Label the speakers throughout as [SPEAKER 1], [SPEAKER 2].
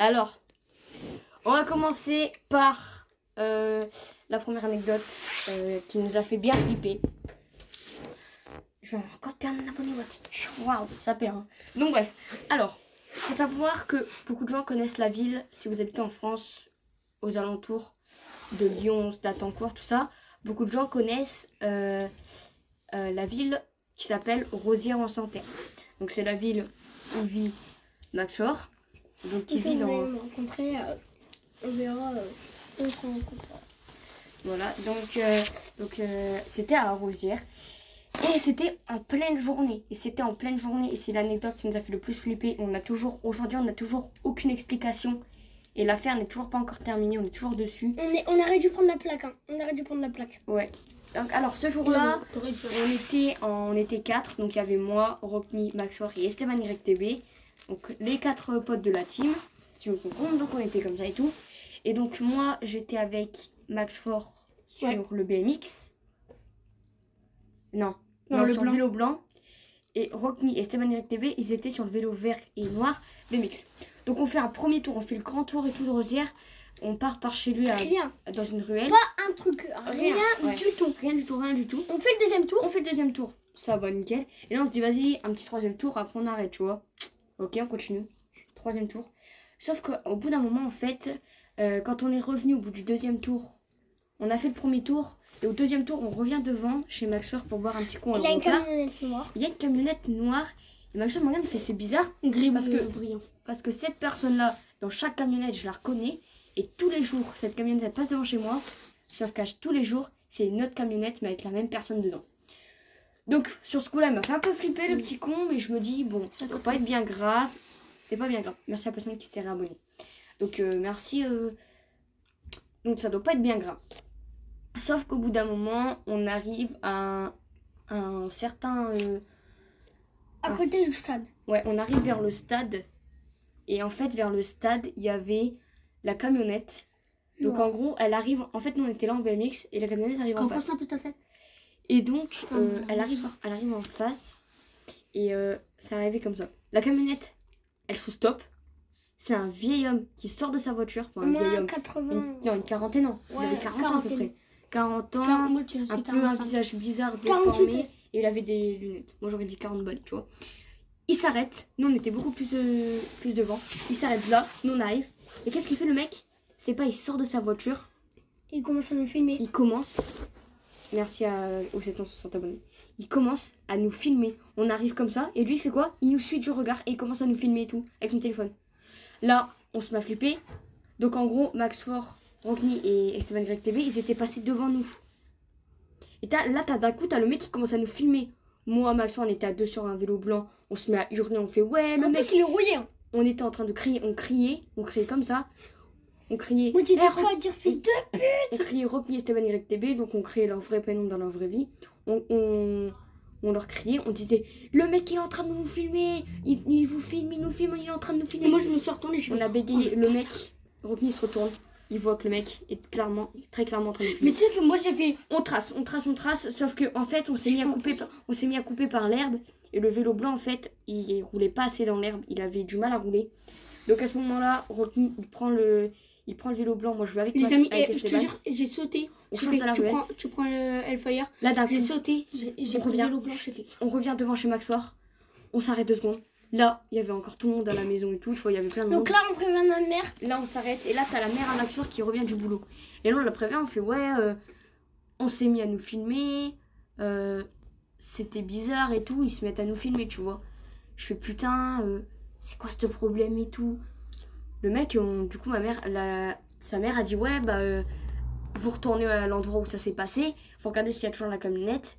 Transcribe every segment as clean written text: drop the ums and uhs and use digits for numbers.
[SPEAKER 1] Alors, on va commencer par la première anecdote qui nous a fait bien flipper. Je vais encore perdre mon abonné. Waouh, ça perd. Hein. Donc bref, alors, il faut savoir que beaucoup de gens connaissent la ville. Si vous habitez en France, aux alentours de Lyon, d'Atancourt, tout ça, beaucoup de gens connaissent la ville qui s'appelle Rosières-en-Santerre. Donc c'est la ville où vit Maxor. Donc qui vit dans...
[SPEAKER 2] rencontrer, on verra où on se rencontrera.
[SPEAKER 1] Voilà, donc c'était à Rosières. Et c'était en pleine journée. Et c'est l'anecdote qui nous a fait le plus flipper. Aujourd'hui, on n'a toujours aucune explication. Et l'affaire n'est toujours pas encore terminée. On est toujours dessus.
[SPEAKER 2] On aurait dû prendre la plaque. Hein. On aurait dû prendre la plaque.
[SPEAKER 1] Ouais. Donc, alors, ce jour-là, on était 4. Donc, il y avait moi, Rockny, Maxor et Esteban YTB. Donc, les 4 potes de la team. Si vous comprenez. Donc, on était comme ça et tout. Et donc, moi, j'étais avec Maxfor sur le BMX. Non, sur le vélo blanc. Et Rockny et Esteban YTB, ils étaient sur le vélo vert et noir BMX. Donc on fait un premier tour, on fait le grand tour et tout de Rosières. On part par chez lui dans une ruelle.
[SPEAKER 2] Pas un truc, rien du tout.
[SPEAKER 1] Rien du tout.
[SPEAKER 2] On fait le deuxième tour.
[SPEAKER 1] Ça va nickel. Et là on se dit vas-y, un petit troisième tour, après on arrête, tu vois. Ok, on continue. Troisième tour. Sauf qu'au bout d'un moment, en fait, quand on est revenu au bout du deuxième tour, on a fait le premier tour. Et au deuxième tour, on revient devant chez Maxwell pour boire un petit coup.
[SPEAKER 2] Il y a une camionnette noire.
[SPEAKER 1] Il y a une camionnette noire. Et Maxwell me regarde, il fait c'est bizarre. Parce que cette personne-là, dans chaque camionnette, je la reconnais. Et tous les jours, cette camionnette elle passe devant chez moi. Sauf qu'à tous les jours, c'est une autre camionnette, mais avec la même personne dedans. Donc, sur ce coup-là, il m'a fait un peu flipper, le petit con. Mais je me dis, bon, ça doit pas être bien grave. C'est pas bien grave. Merci à la personne qui s'est réabonnée. Donc, merci. Donc, ça doit pas être bien grave. Sauf qu'au bout d'un moment, on arrive à un certain...
[SPEAKER 2] à côté du stade.
[SPEAKER 1] Ouais, on arrive vers le stade. Et en fait, vers le stade, il y avait la camionnette. Donc en gros, elle arrive... En fait, nous, on était là en BMX et la camionnette arrive en face. Et donc, elle arrive en face. Et ça arrivait comme ça. La camionnette, elle se stoppe. C'est un vieil homme qui sort de sa voiture. Enfin, un vieil homme.
[SPEAKER 2] 80...
[SPEAKER 1] une quarantaine ans.
[SPEAKER 2] Ouais,
[SPEAKER 1] il avait 40 ans à peu près. 40 ans, un peu un visage bizarre, déformé, et il avait des lunettes. Moi j'aurais dit 40 balles, tu vois. Il s'arrête, nous on était beaucoup plus devant. Il s'arrête là, nous on arrive. Et qu'est-ce qu'il fait le mec? C'est pas, il sort de sa voiture.
[SPEAKER 2] Il commence à nous filmer.
[SPEAKER 1] Il commence, merci aux 760 abonnés. Il commence à nous filmer. On arrive comme ça, et lui il fait quoi? Il nous suit du regard et il commence à nous filmer et tout, avec son téléphone. Là, on se met à flipper. Donc en gros, Maxfor, Rockny et Esteban YTB, ils étaient passés devant nous. Et d'un coup, t'as le mec qui commence à nous filmer. Moi, Maxfor, on était à deux sur un vélo blanc. On se met à hurler, on fait ouais, le mec.
[SPEAKER 2] Il est rouillé.
[SPEAKER 1] On était en train de crier, on criait comme ça. On criait.
[SPEAKER 2] Moi, tu t'es prêt à dire fils de pute.
[SPEAKER 1] On criait Rockny et Esteban YTB, donc on criait leur vrai prénom dans leur vraie vie. On leur criait, on disait le mec il est en train de nous filmer, il vous filme, il nous filme, il est en train de nous filmer.
[SPEAKER 2] Et moi, je me suis retournée,
[SPEAKER 1] on a bégayé, le mec, Rockny se retourne. Il voit que le mec est très clairement en train de filmer.
[SPEAKER 2] Mais tu sais que moi j'ai fait...
[SPEAKER 1] On trace. Sauf que en fait, on s'est mis à couper par l'herbe. Et le vélo blanc, en fait, il roulait pas assez dans l'herbe. Il avait du mal à rouler. Donc à ce moment-là, Rockny, il prend le vélo blanc. Moi, je vais avec
[SPEAKER 2] les amis, je te
[SPEAKER 1] Esteban.
[SPEAKER 2] jure, j'ai sauté. Tu prends le Hellfire.
[SPEAKER 1] Là, d'un coup,
[SPEAKER 2] j'ai sauté. J'ai pris le vélo blanc, j'ai fait...
[SPEAKER 1] On revient devant chez Maxor. On s'arrête 2 secondes. Là, il y avait encore tout le monde à la maison et tout, tu vois, il y avait plein de monde.
[SPEAKER 2] Donc là, on prévient notre mère.
[SPEAKER 1] Là, on s'arrête et là, t'as la mère à Maxor qui revient du boulot. Et là, on la prévient, on fait ouais, on s'est mis à nous filmer, c'était bizarre et tout, ils se mettent à nous filmer, tu vois. Je fais putain, c'est quoi ce problème et tout. Le mec, du coup, sa mère a dit ouais, vous retournez à l'endroit où ça s'est passé, faut regarder s'il y a toujours la camionnette.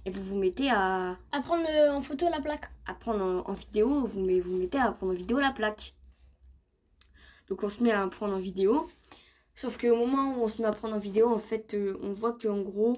[SPEAKER 1] Et vous mettez à
[SPEAKER 2] prendre en photo la plaque.
[SPEAKER 1] À prendre en vidéo, vous mettez à prendre en vidéo la plaque. Donc on se met à prendre en vidéo. Sauf qu'au moment où on se met à prendre en vidéo, en fait, on voit qu'en gros,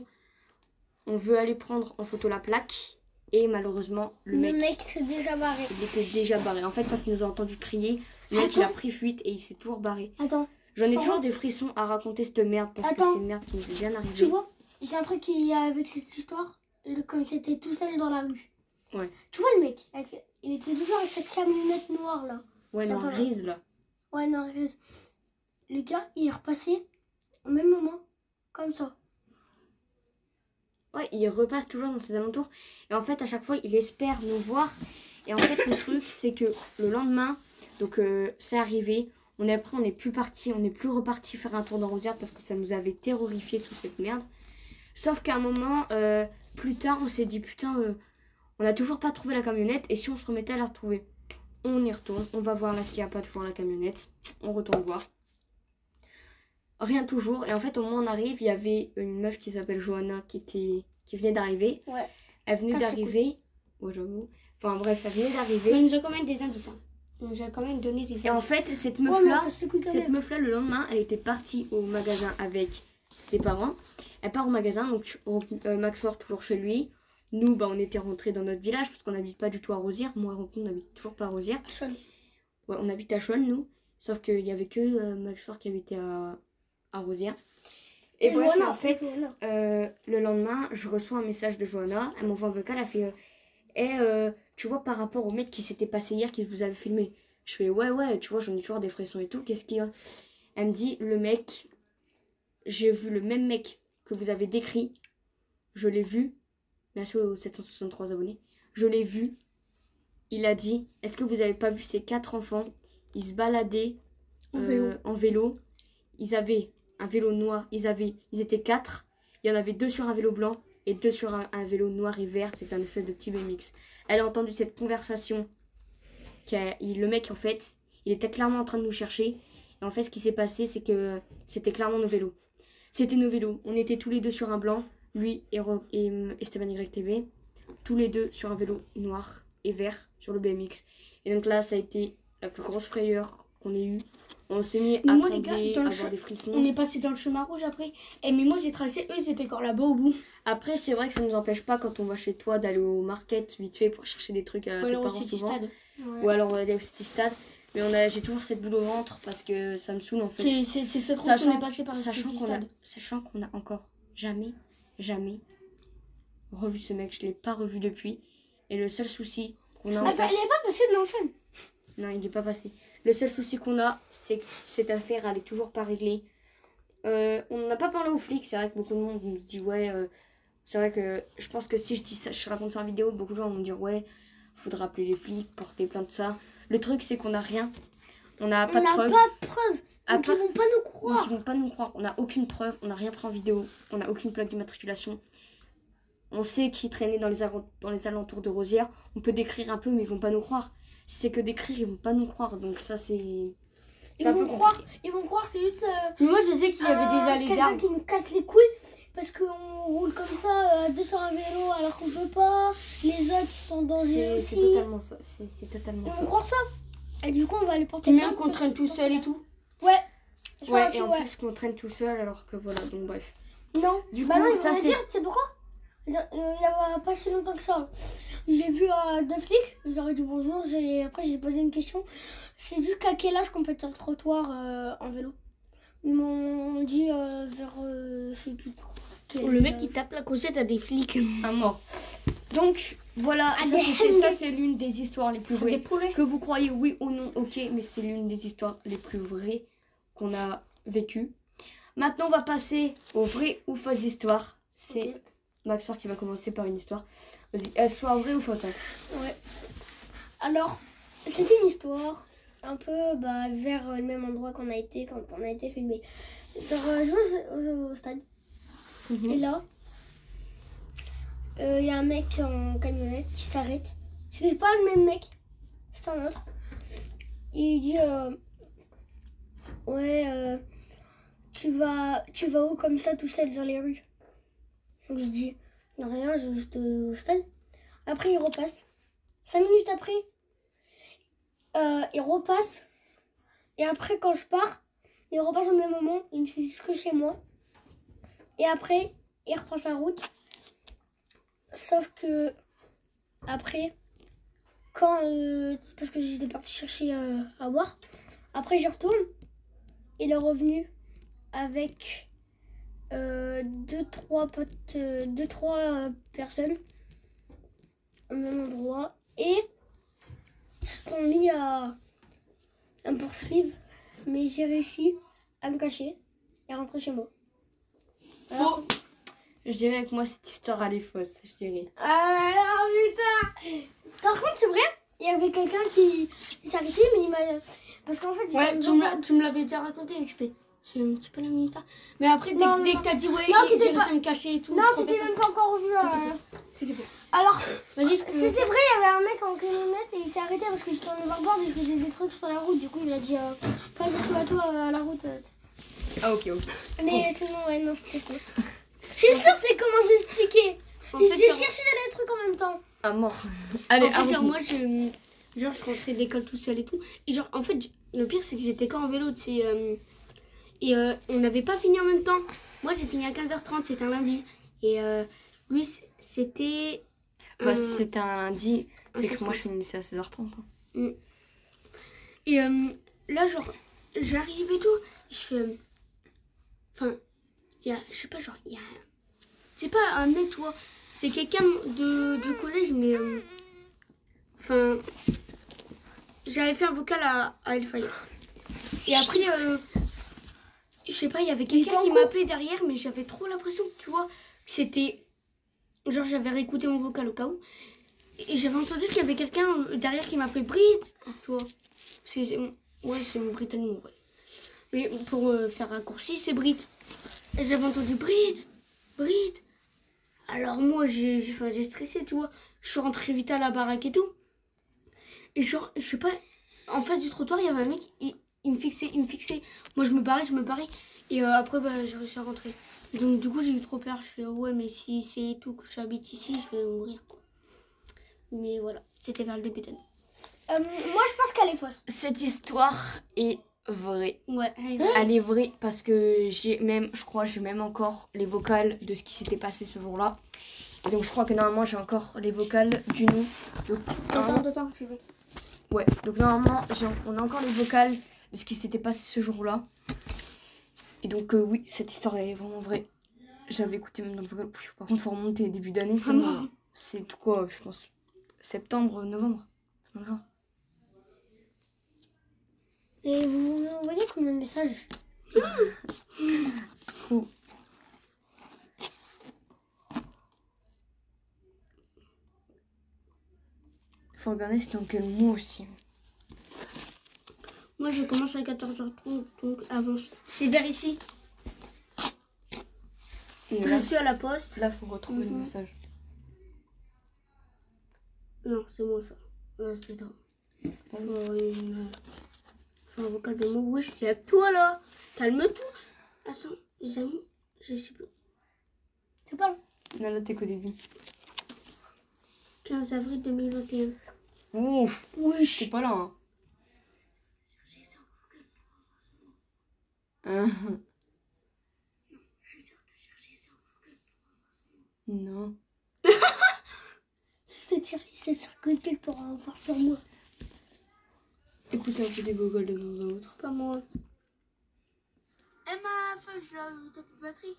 [SPEAKER 1] on veut aller prendre en photo la plaque. Et malheureusement, le mec
[SPEAKER 2] s'est déjà barré.
[SPEAKER 1] Il était déjà barré. En fait, quand il nous a entendu crier, le mec il a pris fuite et il s'est toujours barré.
[SPEAKER 2] Attends.
[SPEAKER 1] J'en ai toujours des frissons à raconter cette merde parce que c'est une merde qui nous est bien arrivée.
[SPEAKER 2] Tu vois, j'ai un truc qui y a avec cette histoire. Comme c'était tout seul dans la rue.
[SPEAKER 1] Ouais.
[SPEAKER 2] Tu vois le mec, il était toujours avec cette camionnette noire là.
[SPEAKER 1] Ouais, noire grise là.
[SPEAKER 2] Ouais, non, regarde. Le gars, il est repassé au même moment, comme ça.
[SPEAKER 1] Ouais, il repasse toujours dans ses alentours. Et en fait, à chaque fois, il espère nous voir. Et en fait, le truc, c'est que le lendemain, donc c'est arrivé. Après, on n'est plus parti, on n'est plus reparti faire un tour dans Rosières parce que ça nous avait terrorifié toute cette merde. Sauf qu'à un moment, plus tard, on s'est dit putain, on n'a toujours pas trouvé la camionnette. Et si on se remettait à la retrouver? On y retourne, on va voir là s'il n'y a pas toujours la camionnette. On retourne voir. Rien toujours. Et en fait, au moment où on arrive, il y avait une meuf qui s'appelle Johanna qui venait d'arriver.
[SPEAKER 2] Ouais.
[SPEAKER 1] Elle venait d'arriver. Ouais, j'avoue. Enfin bref, elle venait d'arriver.
[SPEAKER 2] Il nous a quand même des indices. Hein. Il nous a quand même donné des indices.
[SPEAKER 1] Et en fait, cette
[SPEAKER 2] Ouais,
[SPEAKER 1] meuf-là, le lendemain, elle était partie au magasin avec ses parents. Elle part au magasin, donc Max sort toujours chez lui. Nous, bah, on était rentrés dans notre village parce qu'on n'habite pas du tout à Rosières. Moi, on n'habite toujours pas à Rosières.
[SPEAKER 2] À Chaulnes.
[SPEAKER 1] Ouais, on habite à Chaulnes, nous. Sauf qu'il n'y avait que Max qui habitait à Rosières. Et bref,
[SPEAKER 2] Johanna,
[SPEAKER 1] en fait, le lendemain, je reçois un message de Johanna. Elle m'envoie un vocal, elle fait tu vois, par rapport au mec qui s'était passé hier, qui vous avait filmé. Je fais ouais, tu vois, j'en ai toujours des frissons et tout. Qu'est-ce qu'il y a? Elle me dit, le mec, j'ai vu le même mec que vous avez décrit. Je l'ai vu. Merci aux 763 abonnés. Je l'ai vu. Il a dit, est-ce que vous n'avez pas vu ces 4 enfants? Ils se baladaient en vélo. Ils avaient un vélo noir. Ils étaient 4. Il y en avait 2 sur un vélo blanc et 2 sur un vélo noir et vert. C'était un espèce de petit BMX. Elle a entendu cette conversation. Le mec, en fait, il était clairement en train de nous chercher. Et en fait, ce qui s'est passé, c'est que c'était clairement nos vélos. C'était nos vélos. On était tous les deux sur un blanc. Lui et Esteban YTV. Tous les deux sur un vélo noir et vert sur le BMX. Et donc là, ça a été la plus grosse frayeur qu'on ait eue. On s'est mis à trembler, à avoir des frissons.
[SPEAKER 2] On est passé dans le chemin rouge après. Et mais moi j'ai tracé, eux ils étaient encore là-bas au bout.
[SPEAKER 1] Après, c'est vrai que ça ne nous empêche pas quand on va chez toi d'aller au market vite fait pour chercher des trucs à tes parents souvent. Ou alors on va aller au City Stade. Mais j'ai toujours cette boule au ventre parce que ça me saoule en fait.
[SPEAKER 2] C'est cette route qu'on est passé par le
[SPEAKER 1] sachant
[SPEAKER 2] City
[SPEAKER 1] qu'on
[SPEAKER 2] Stade.
[SPEAKER 1] Sachant qu'on a encore jamais revu ce mec. Je ne l'ai pas revu depuis. Et le seul souci qu'on a en fait...
[SPEAKER 2] il est pas passé de l'enchaîne.
[SPEAKER 1] Non, il n'est pas passé. Le seul souci qu'on a, c'est que cette affaire, elle est toujours pas réglée. On n'a pas parlé aux flics. C'est vrai que beaucoup de monde nous dit ouais... c'est vrai que je pense que si je dis ça, je raconte ça en vidéo, beaucoup de gens vont me dire ouais, faudra appeler les flics, porter plainte, tout ça. Le truc, c'est qu'on n'a rien. On n'a pas de preuve.
[SPEAKER 2] Donc ils vont pas nous croire.
[SPEAKER 1] Donc ils vont pas nous croire. On n'a aucune preuve, on n'a rien pris en vidéo, on n'a aucune plaque d'immatriculation. On sait qui traînait dans les alentours de Rosières. On peut décrire un peu, mais ils vont pas nous croire. Si c'est que décrire, ils vont pas nous croire. Donc ça, c'est...
[SPEAKER 2] Ils vont croire, c'est juste...
[SPEAKER 1] Mais moi, je sais qu'il y avait des allées
[SPEAKER 2] quelqu'un
[SPEAKER 1] d'arbres.
[SPEAKER 2] qui nous casse les couilles parce qu'on roule comme ça deux sur un vélo alors qu'on peut pas. Les autres ils sont dangereux aussi.
[SPEAKER 1] C'est totalement ça. C'est totalement
[SPEAKER 2] Ils
[SPEAKER 1] ça.
[SPEAKER 2] vont croire ça. Et du coup, on va les porter.
[SPEAKER 1] Même qu'on traîne tout seul et tout.
[SPEAKER 2] Ouais.
[SPEAKER 1] Ouais, et en plus qu'on traîne tout seul alors que voilà, donc bref.
[SPEAKER 2] Non.
[SPEAKER 1] Du
[SPEAKER 2] Bah
[SPEAKER 1] coup,
[SPEAKER 2] non,
[SPEAKER 1] ça
[SPEAKER 2] c'est...
[SPEAKER 1] c'est...
[SPEAKER 2] Tu sais pourquoi? Il y a pas si longtemps que ça. J'ai vu deux flics, je leur ai dit bonjour, après j'ai posé une question. C'est jusqu'à quel âge qu'on peut être sur le trottoir en vélo? Ils m'ont dit vers je sais plus.
[SPEAKER 3] Le mec qui tape la causette à des flics.
[SPEAKER 1] À mort. Donc voilà, ça c'est l'une des histoires les plus vraies. Que vous croyez oui ou non, ok, mais c'est l'une des histoires les plus vraies qu'on a vécues. Maintenant on va passer aux vraies ou fausses histoires. C'est Maxor qui va commencer par une histoire. Vas-y, elle soit vraie ou fausse?
[SPEAKER 2] Ouais. Alors, c'était une histoire un peu vers le même endroit qu'on a été quand on a été filmé. Genre, je vais au stade. Et là, il y a un mec en camionnette qui s'arrête. C'était pas le même mec, c'était un autre. Il dit ouais, tu vas où comme ça tout seul dans les rues? Donc je dis non, rien, je vais juste au stade. Après il repasse. 5 minutes après, il repasse. Et après quand je pars, il repasse au même moment. Il me suit jusque chez moi. Et après, il reprend sa route. Sauf que après, quand c'est parce que j'étais partie chercher à boire. Après j'y retourne. Il est revenu avec 2-3 potes, 2-3 personnes au même endroit. Et ils se sont mis à me poursuivre Mais j'ai réussi à me cacher et rentrer chez moi.
[SPEAKER 1] Faux. Je dirais que moi, cette histoire, elle est fausse, je dirais.
[SPEAKER 2] Ah putain. Par contre, c'est vrai, il y avait quelqu'un qui s'est arrêté, mais il m'a... Parce qu'en fait,
[SPEAKER 3] Ouais, tu me l'avais déjà raconté et je fais. C'est un petit peu la minute. Mais après,
[SPEAKER 2] Non,
[SPEAKER 3] dès
[SPEAKER 2] non.
[SPEAKER 3] que t'as dit ouais,
[SPEAKER 2] Non,
[SPEAKER 3] j'ai
[SPEAKER 2] c'était
[SPEAKER 3] réussi
[SPEAKER 2] pas-
[SPEAKER 3] à me cacher et tout.
[SPEAKER 2] Non,
[SPEAKER 3] trop
[SPEAKER 2] c'était
[SPEAKER 3] personne.
[SPEAKER 2] même pas encore revu.
[SPEAKER 3] C'était faux.
[SPEAKER 2] Alors,
[SPEAKER 3] Vas-y, je peux.
[SPEAKER 2] c'était vrai, il y avait un mec en camionnette et il s'est arrêté parce que j'étais en overboard et je faisais des trucs sur la route. Du coup, il a dit fais attention à toi à la route.
[SPEAKER 1] Ah, ok.
[SPEAKER 2] Mais sinon, ouais, non, c'était faux. Je suis sûre, c'est comment j'ai expliqué.
[SPEAKER 3] En
[SPEAKER 2] J'ai
[SPEAKER 3] fait,
[SPEAKER 2] cherché des trucs en même temps.
[SPEAKER 1] À mort. Allez,
[SPEAKER 3] en fait, genre,
[SPEAKER 1] à
[SPEAKER 3] moi, je rentrais de l'école tout seul et tout. Et genre, en fait, le pire, c'est que j'étais qu'en vélo, tu sais. Et on n'avait pas fini en même temps. Moi, j'ai fini à 15h30, c'était un lundi. Et lui, c'était...
[SPEAKER 1] Bah, si c'était un lundi, c'est que
[SPEAKER 3] 16h30.
[SPEAKER 1] moi, je finissais à 16h30. hein.
[SPEAKER 3] Et là, genre, j'arrive et tout. Et je fais... Enfin, il y a... Je sais pas, genre, il y a... C'est pas un mec, tu vois. C'est quelqu'un du collège, mais... Enfin... J'avais fait un vocal à Hellfire. Et après... je sais pas, il y avait quelqu'un qui m'appelait derrière, mais j'avais trop l'impression que, tu vois, que c'était... Genre, j'avais réécouté mon vocal au cas où. Et j'avais entendu qu'il y avait quelqu'un derrière qui m'appelait Brit, tu vois. Parce que c'est mon Britannique, ouais. Mais pour faire raccourci, c'est Brit. Et j'avais entendu Brit. Alors moi, j'ai stressé, tu vois. Je suis rentrée vite à la baraque et tout. Et genre, je sais pas, en face du trottoir, il y avait un mec, il me fixait. Moi, je me barrais. Et après, bah, j'ai réussi à rentrer. Donc, du coup, j'ai eu trop peur. Je fais, ouais, mais si c'est tout que j'habite ici, je vais mourir, quoi. Mais voilà, c'était vers le début d'année.
[SPEAKER 2] Moi, je pense qu'elle est fausse.
[SPEAKER 1] Cette histoire est vraie.
[SPEAKER 3] Ouais,
[SPEAKER 1] Elle est vraie parce que je crois, j'ai même encore les vocales de ce qui s'était passé ce jour-là. Et donc, je crois que normalement, j'ai encore les vocales du nom. Donc,
[SPEAKER 3] Attends, je vais.
[SPEAKER 1] ouais, donc normalement, on a encore les vocales de ce qui s'était passé ce jour-là. Et donc, oui, cette histoire est vraiment vraie. J'avais écouté même dans le vocal. Par contre, il faut remonter début d'année. C'est
[SPEAKER 3] mort.
[SPEAKER 1] C'est tout quoi, je pense. Septembre, novembre. C'est dans le genre.
[SPEAKER 2] Et vous vous envoyez combien de messages?
[SPEAKER 1] Trop. Faut regarder c'est dans quel mois aussi.
[SPEAKER 3] Moi, je commence à 14h30, donc avance. C'est vers ici.
[SPEAKER 1] Et
[SPEAKER 3] Je
[SPEAKER 1] là,
[SPEAKER 3] suis à la poste.
[SPEAKER 1] là, faut retrouver le message.
[SPEAKER 3] Non, c'est moi ça. C'est toi. Faut un vocal de moi. Oui, je suis avec toi là. Calme-toi. Attends, les amis, je sais plus.
[SPEAKER 2] C'est pas long.
[SPEAKER 1] Là, t'es qu'au début.
[SPEAKER 3] 15 avril 2021.
[SPEAKER 1] Ouf.
[SPEAKER 2] Oui.
[SPEAKER 1] C'est pas là, hein. Non.
[SPEAKER 2] C'est sur Google pour en voir sur moi.
[SPEAKER 1] Écoutez un peu des vocales de temps à autre.
[SPEAKER 3] Pas moi. Emma, je t'as plus de batterie.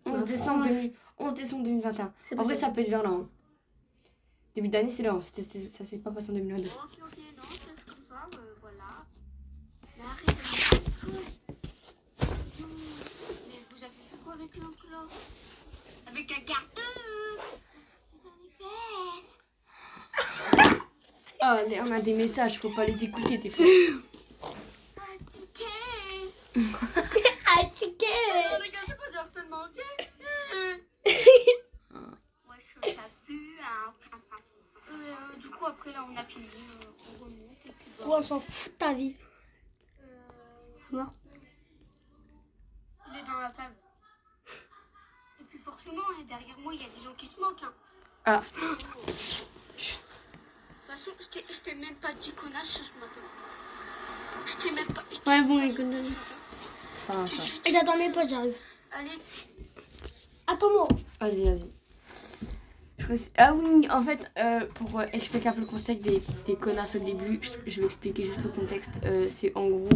[SPEAKER 1] 11 décembre 2021.
[SPEAKER 3] C'est
[SPEAKER 1] En
[SPEAKER 3] pas
[SPEAKER 1] vrai,
[SPEAKER 3] ça.
[SPEAKER 1] ça peut être vers là. Hein. Début d'année, c'est là. Hein. Ça s'est pas passé en 2022.
[SPEAKER 3] Ok, non, c'est comme ça, voilà. Mais arrêtez. Mais vous avez fait quoi avec l'oncle là? Avec un carton. C'est dans les fesses.
[SPEAKER 1] Ah, on a des messages, faut pas les écouter des fois.
[SPEAKER 3] Ah, ticket.
[SPEAKER 2] Ah, ticket.
[SPEAKER 3] Les gars, c'est pas du harcèlement, ok? Moi, je t'ai vu, hein. Du coup, après, là, on a fini. On remonte et puis bah.
[SPEAKER 2] Ouais, on s'en fout de ta vie.
[SPEAKER 3] Mort. Il est dans la table. Et puis forcément, derrière moi, il y a des gens qui se moquent. Hein.
[SPEAKER 1] Ah.
[SPEAKER 3] De toute façon, je t'ai même pas dit connasse ce matin. Je t'ai même pas...
[SPEAKER 2] Ouais, bon, les connasses.
[SPEAKER 1] Ça va, ça.
[SPEAKER 2] Et t'attends mes potes, j'arrive.
[SPEAKER 3] Allez.
[SPEAKER 2] Attends-moi.
[SPEAKER 1] Vas-y. Ah oui, en fait, pour expliquer un peu le concept des connasses au début, je vais expliquer juste le contexte. C'est en gros...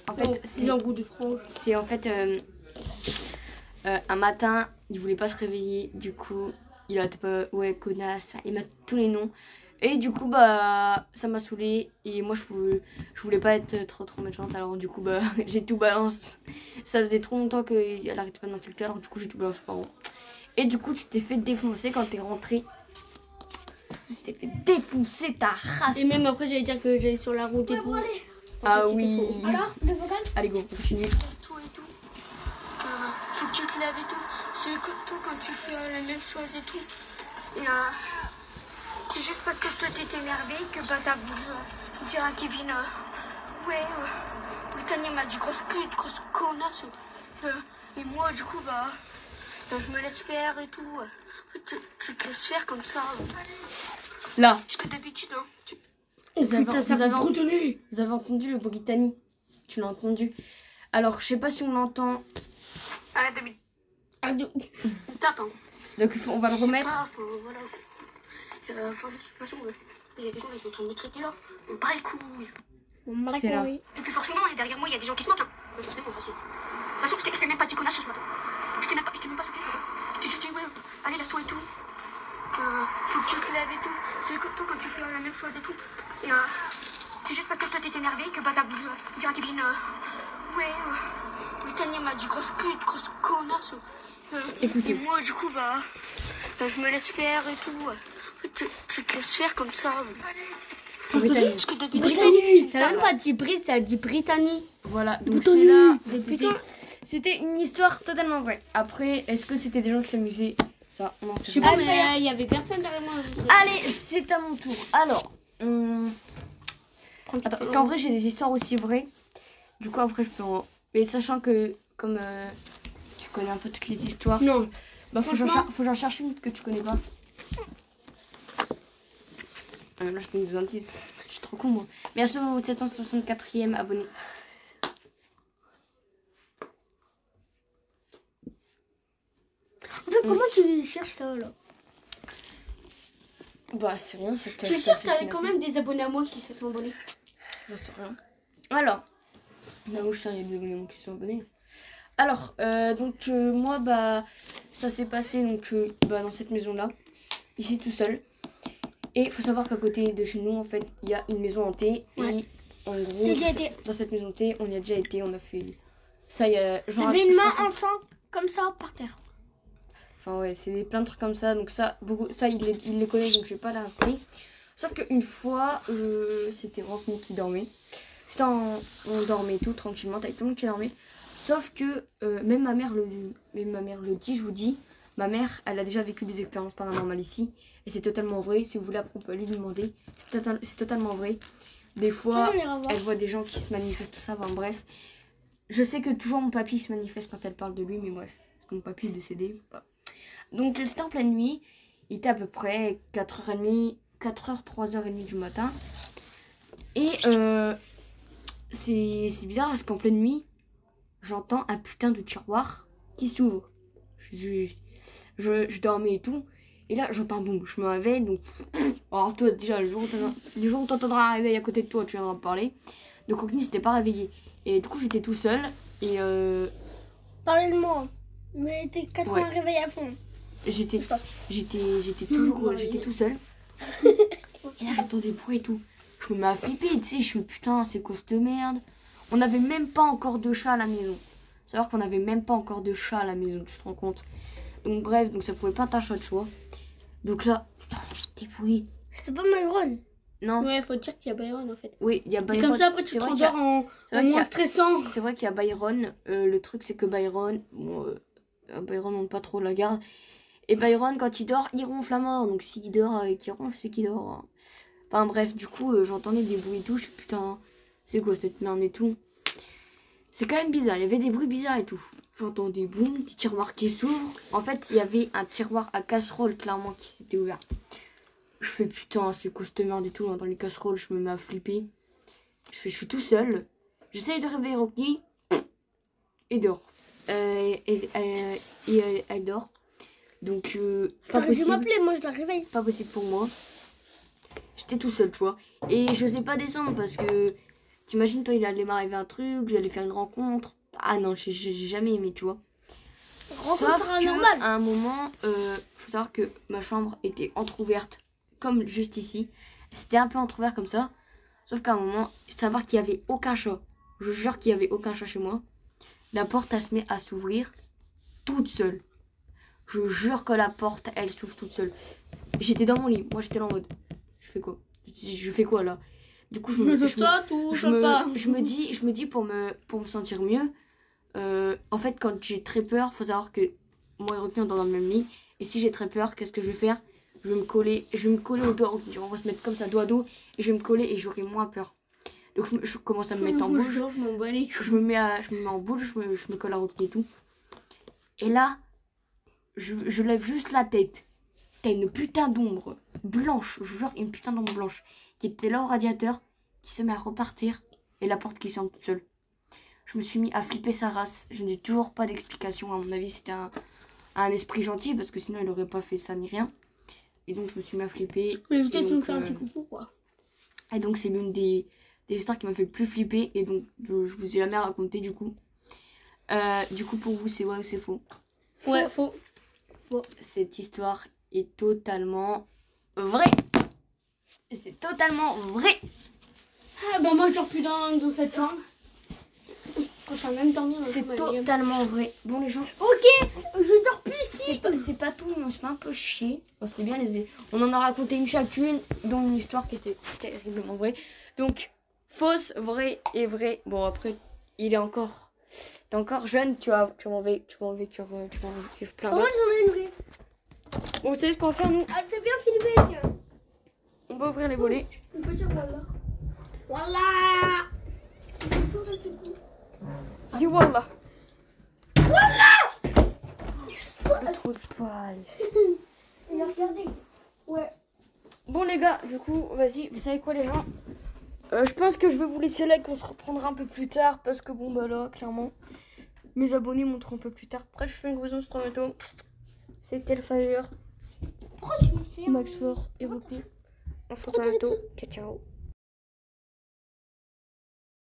[SPEAKER 1] En fait,
[SPEAKER 3] c'est un goût de frange.
[SPEAKER 1] c'est en fait un matin, il voulait pas se réveiller, du coup, il a pas ouais connasse, il met tous les noms. Et du coup, bah, ça m'a saoulée. Et moi, je voulais pas être trop méchante. Alors, du coup, bah, j'ai tout balancé. Ça faisait trop longtemps qu'elle arrêtait pas de m'insulter. Alors, du coup, j'ai tout balancé par an. Et du coup, tu t'es fait défoncer quand t'es rentré. Tu t'es fait défoncer ta race.
[SPEAKER 3] Et même après, j'allais dire que j'allais sur la route et tout. En
[SPEAKER 1] Ah
[SPEAKER 3] fait, c'était
[SPEAKER 1] oui.
[SPEAKER 3] faux.
[SPEAKER 2] Alors, le vocal?
[SPEAKER 1] Allez, go, on continue.
[SPEAKER 3] Tout et tout. Faut que tu te laves et tout. C'est comme toi quand tu fais la même chose et tout. Et c'est juste parce que toi t'es énervé que bah t'as voulu dire à Kevin Britannia m'a dit grosse pute, grosse connasse. Et moi du coup bah je me laisse faire et tout. Tu te laisses faire comme ça.
[SPEAKER 1] Là,
[SPEAKER 3] Parce que d'habitude hein, tu...
[SPEAKER 1] vous avez,
[SPEAKER 3] putain, ça
[SPEAKER 1] vous
[SPEAKER 3] fait
[SPEAKER 1] avez-
[SPEAKER 3] broutonner.
[SPEAKER 1] vous avez entendu le Bogitani? Tu l'as entendu? Alors, je sais pas si on l'entend.
[SPEAKER 3] Ah d'habitude. On tape hein.
[SPEAKER 1] Donc, on va le remettre.
[SPEAKER 3] Voilà. De toute façon, il y a des gens qui sont en train de me traiter là. On bat les couilles.
[SPEAKER 1] C'est là.
[SPEAKER 2] Oui.
[SPEAKER 3] Et puis forcément, derrière moi, il y a des gens qui se moquent. Hein. C'est bon, facile. De toute façon, je t'ai même pas dit connasse ce matin. Je t'ai même pas sauté ce matin. Je t'ai juste dit, ouais, allez, lève-toi et tout. Faut que tu te lèves et tout. C'est comme toi quand tu fais la même chose et tout. Et c'est juste parce que toi t'es énervé que bah t'as voulu dire à Kevin, Britannia m'a dit grosse pute, grosse connasse.
[SPEAKER 1] Écoutez.
[SPEAKER 3] Et moi, du coup, bah je me laisse faire et tout. Tu te laisses faire comme ça.
[SPEAKER 1] Britannie.
[SPEAKER 3] Parce que d'habitude,
[SPEAKER 1] Ça n'a même pas
[SPEAKER 3] dit Brit, ça a dit Britannie.
[SPEAKER 1] Voilà, donc
[SPEAKER 2] Britannie.
[SPEAKER 1] c'est là.
[SPEAKER 3] Putain.
[SPEAKER 1] C'était une histoire totalement vraie. Après, est-ce que c'était des gens qui s'amusaient? Ça, on en sait
[SPEAKER 3] Je sais
[SPEAKER 1] rien.
[SPEAKER 3] pas, mais il y avait personne derrière moi.
[SPEAKER 1] Allez, c'est à mon tour. Alors, attends, parce qu'en vrai, j'ai des histoires aussi vraies. Du coup, après, je peux en... Mais sachant que, comme tu connais un peu toutes les histoires,
[SPEAKER 3] Non.
[SPEAKER 1] bah, faut que
[SPEAKER 3] Franchement-
[SPEAKER 1] faut que j'en cherche une que tu connais pas. Là, je te donne des indices. Je suis trop con, moi. Merci au 764e abonné.
[SPEAKER 2] En fait, comment tu cherches ça là?
[SPEAKER 1] Bah, c'est rien, c'est que
[SPEAKER 3] Je suis sûre que t'avais quand même des abonnés à moi qui se sont abonnés.
[SPEAKER 1] J'en sais rien. Alors, là où je suis, il y a des abonnés qui se sont abonnés. Alors, donc, moi, bah, ça s'est passé donc, bah, dans cette maison-là, ici tout seul. Et il faut savoir qu'à côté de chez nous, en fait, il y a une maison hantée.
[SPEAKER 2] Ouais.
[SPEAKER 1] Et en gros,
[SPEAKER 2] J'ai déjà été.
[SPEAKER 1] dans cette maison hantée, on y a déjà été, on a fait. Ça, il y a. Genre,
[SPEAKER 2] T'avais une main en sang comme ça par terre.
[SPEAKER 1] Enfin, ouais, c'est plein de trucs comme ça. Donc, ça, il les connaît, donc je vais pas la rappeler. Sauf qu'une fois, c'était Rockney qui dormait. On dormait et tout, tranquillement, avec tout le monde qui dormait. Sauf que même ma mère le dit, je vous dis, ma mère, elle a déjà vécu des expériences paranormales ici. Et c'est totalement vrai. Si vous voulez, après, on peut lui demander. C'est totalement vrai. Des fois,
[SPEAKER 2] On ira voir.
[SPEAKER 1] elle voit des gens qui se manifestent, tout ça. Enfin, bref. Je sais que toujours mon papy se manifeste quand elle parle de lui, mais bref. Parce que mon papy est décédé. Donc, c'était en pleine nuit. Il était à peu près 4h30, 4h, 3h30 du matin. Et c'est bizarre parce qu'en pleine nuit, j'entends un putain de tiroir qui s'ouvre. Je dormais et tout. Et là, j'entends boum, je me réveille. Donc, alors toi, déjà, le jour où t'entendras un réveil à côté de toi, tu viendras me parler. Donc, Rockney s'était pas réveillé. Et du coup, j'étais tout seul. Et
[SPEAKER 2] Parlez de moi. Mais t'es 80
[SPEAKER 1] Ouais.
[SPEAKER 2] réveillés à fond.
[SPEAKER 1] j'étais
[SPEAKER 2] Je sais pas.
[SPEAKER 1] j'étais tout seul. Et là, j'entends des bruits et tout. Je me mets à flipper, tu sais. Je fais putain, c'est quoi cette merde? On n'avait même pas encore de chat à la maison. Faut savoir qu'on n'avait même pas encore de chat à la maison, tu te rends compte? Donc, bref, donc ça pouvait pas être un chat de choix. Donc là, putain, des bruits.
[SPEAKER 2] C'était pas Myron.
[SPEAKER 1] Non,
[SPEAKER 3] Ouais, faut dire qu'il y a Byron en fait.
[SPEAKER 1] oui, il y a
[SPEAKER 3] Et
[SPEAKER 1] Byron.
[SPEAKER 3] comme ça, après, tu
[SPEAKER 1] C'est
[SPEAKER 3] te
[SPEAKER 1] vrai qu'il y a-
[SPEAKER 3] rendors en
[SPEAKER 1] c'est vrai qu'il y
[SPEAKER 3] moins
[SPEAKER 1] a-
[SPEAKER 3] stressant.
[SPEAKER 1] C'est vrai qu'il y a Byron. Le truc, c'est que Byron, bon, Byron, on ne pas trop la garde. Et Byron, quand il dort, il ronfle à mort. Donc s'il dort et qu'il ronfle, c'est qu'il dort. Hein. Enfin bref, du coup, j'entendais des bruits et tout. Je suis putain, c'est quoi cette merde et tout. C'est quand même bizarre. Il y avait des bruits bizarres et tout. J'entends des boum, petit tiroir qui s'ouvre. En fait, il y avait un tiroir à casserole, clairement, qui s'était ouvert. Je fais putain, c'est quoi cette merde et tout. Dans les casseroles, je me mets à flipper. Je suis tout seul. J'essaye de réveiller Rocky. Et dort. Elle dort. Donc, pas
[SPEAKER 2] T'aurais dû
[SPEAKER 1] possible.
[SPEAKER 2] m'appeler, moi je la réveille.
[SPEAKER 1] Pas possible pour moi. J'étais tout seul, tu vois. Et je sais pas descendre parce que t'imagines, toi, il allait m'arriver un truc, j'allais faire une rencontre. Ah non, j'ai jamais aimé, tu vois.
[SPEAKER 2] Rencontre
[SPEAKER 1] Sauf
[SPEAKER 2] paranormale.
[SPEAKER 1] qu'à un moment, faut savoir que ma chambre était entrouverte comme juste ici. C'était un peu entrouvert comme ça. Sauf qu'à un moment, savoir qu'il n'y avait aucun chat. Je jure qu'il n'y avait aucun chat chez moi. La porte, elle se met à s'ouvrir toute seule. Je jure que la porte, elle s'ouvre toute seule. J'étais dans mon lit. Moi, j'étais là en mode, je fais quoi? Je fais quoi là? Du coup, je me dis pour me sentir mieux. En fait, quand j'ai très peur, faut savoir que moi et Rocky on dort dans le même lit. Et si j'ai très peur, qu'est-ce que je vais faire? Je vais me coller au doigt. On va se mettre comme ça, dos à dos. Et je vais me coller et j'aurai moins peur. Donc je commence à me mettre en boule. Je me mets en boule, je me colle à Rocky et tout. Et là, je lève juste la tête. T'as une putain d'ombre blanche, je jure, une putain d'ombre blanche qui était là au radiateur, qui se met à repartir et la porte qui s'ouvre toute seule. Je me suis mis à flipper sa race. Je n'ai toujours pas d'explication. À mon avis, c'était un esprit gentil parce que sinon il aurait pas fait ça ni rien. Et donc je me suis mis à flipper.
[SPEAKER 3] Mais peut-être tu nous fais un petit coucou quoi.
[SPEAKER 1] Et donc c'est l'une des histoires qui m'a fait le plus flipper. Et donc je vous ai jamais raconté du coup. Du coup pour vous c'est vrai ou c'est faux?
[SPEAKER 3] Ouais, faux.
[SPEAKER 1] Cette histoire est totalement vraie. C'est totalement vrai.
[SPEAKER 3] Ah bah moi je dors plus dans cette chambre. Je préfère même dormir dans la
[SPEAKER 1] C'est
[SPEAKER 3] chambre avec
[SPEAKER 1] totalement vrai. Bon les gens,
[SPEAKER 2] Ok, je dors plus ici.
[SPEAKER 1] c'est pas tout, mais on se fait un peu chier. Bon, c'est bien on en a raconté une chacune, dont une histoire qui était terriblement vraie. Donc fausse, vraie et vraie. Bon après, t'es encore jeune, tu vas en vivre plein
[SPEAKER 2] Comment
[SPEAKER 1] d'autres.
[SPEAKER 2] j'en ai une vraie?
[SPEAKER 1] Bon, vous savez ce qu'on va faire nous?
[SPEAKER 2] Elle fait bien filmer, tiens.
[SPEAKER 1] On va ouvrir les volets.
[SPEAKER 2] On peut dire voilà. Voilà.
[SPEAKER 1] Dis Wallah. Le trou de balle.
[SPEAKER 2] Il a regardé. Ouais.
[SPEAKER 1] Bon les gars, du coup, vas-y, vous savez quoi les gens? Je pense que je vais vous laisser là et qu'on se reprendra un peu plus tard parce que bon bah là, clairement, mes abonnés montrent un peu plus tard. Après, je fais une gros sur bientôt. C'était le Fire,
[SPEAKER 2] Pourquoi tu me fais
[SPEAKER 1] Max Fort et Rocky. On se retrouve bientôt. Ciao ciao.